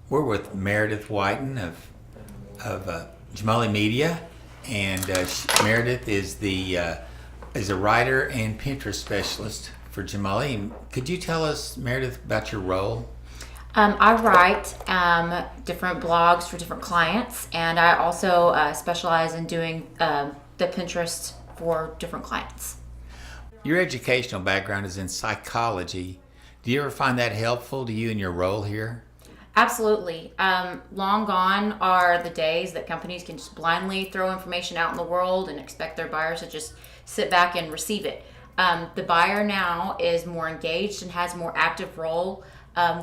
We're with Meredith Whiten of Jamali Media, and Meredith is a writer and Pinterest specialist for Jamali. Could you tell us, Meredith, about your role? I write different blogs for different clients, and I also specialize in doing the Pinterest for different clients. Your educational background is in psychology. Do you ever find that helpful to you in your role here? Absolutely. Long gone are the days that companies can just blindly throw information out in the world and expect their buyers to just sit back and receive it. The buyer now is more engaged and has a more active role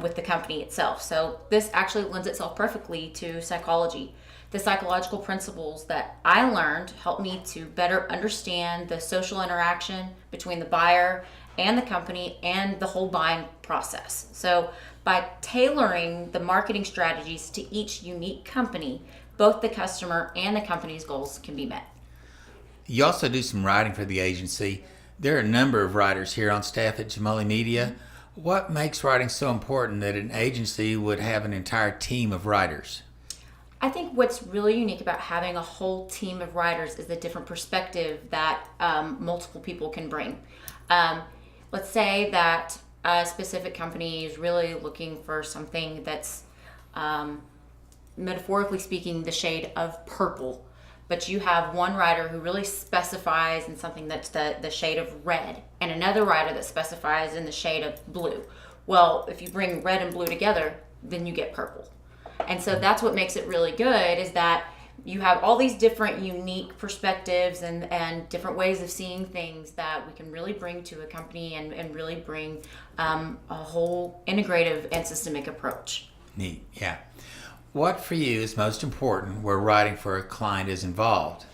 with the company itself. So this actually lends itself perfectly to psychology. The psychological principles that I learned helped me to better understand the social interaction between the buyer and the company and the whole buying process. So by tailoring the marketing strategies to each unique company, both the customer and the company's goals can be met. You also do some writing for the agency. There are a number of writers here on staff at Jamali Media. What makes writing so important that an agency would have an entire team of writers? I think what's really unique about having a whole team of writers is the different perspective that multiple people can bring. Let's say that a specific company is really looking for something that's, metaphorically speaking, the shade of purple, but you have one writer who really specifies in something that's the shade of red, and another writer that specifies in the shade of blue. Well, if you bring red and blue together, then you get purple. And so that's what makes it really good, is that you have all these different unique perspectives and different ways of seeing things that we can really bring to a company and really bring a whole integrative and systemic approach. Neat, yeah. What for you is most important where writing for a client is involved?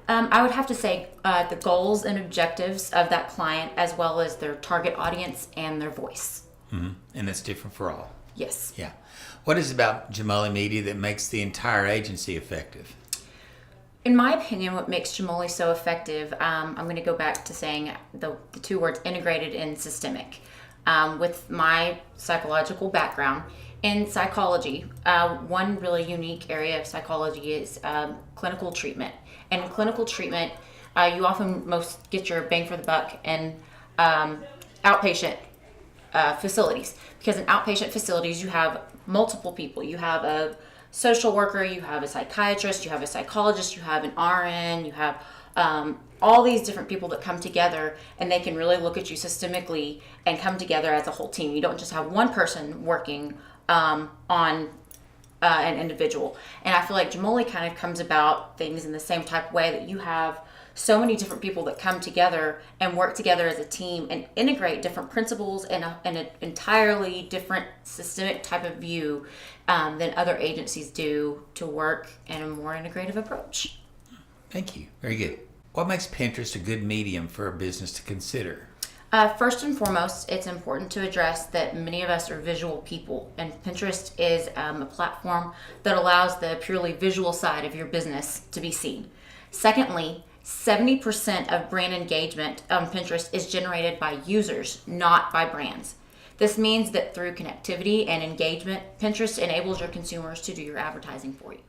I would have to say the goals and objectives of that client, as well as their target audience and their voice. Mm-hmm. And it's different for all. Yes. Yeah. What is it about Jamali Media that makes the entire agency effective? In my opinion, what makes Jamali so effective, I'm going to go back to saying the two words integrated and systemic. With my psychological background, in psychology, one really unique area of psychology is clinical treatment. And in clinical treatment, you often most get your bang for the buck in outpatient facilities. Because in outpatient facilities, you have multiple people. You have a social worker, you have a psychiatrist, you have a psychologist, you have an RN, you have all these different people that come together, and they can really look at you systemically and come together as a whole team. You don't just have one person working on an individual. And I feel like Jamali kind of comes about things in the same type of way, that you have so many different people that come together and work together as a team and integrate different principles and an entirely different systemic type of view than other agencies do to work in a more integrative approach. Thank you. Very good. What makes Pinterest a good medium for a business to consider? First and foremost, it's important to address that many of us are visual people, and Pinterest is a platform that allows the purely visual side of your business to be seen. Secondly, 70% of brand engagement on Pinterest is generated by users, not by brands. This means that through connectivity and engagement, Pinterest enables your consumers to do your advertising for you.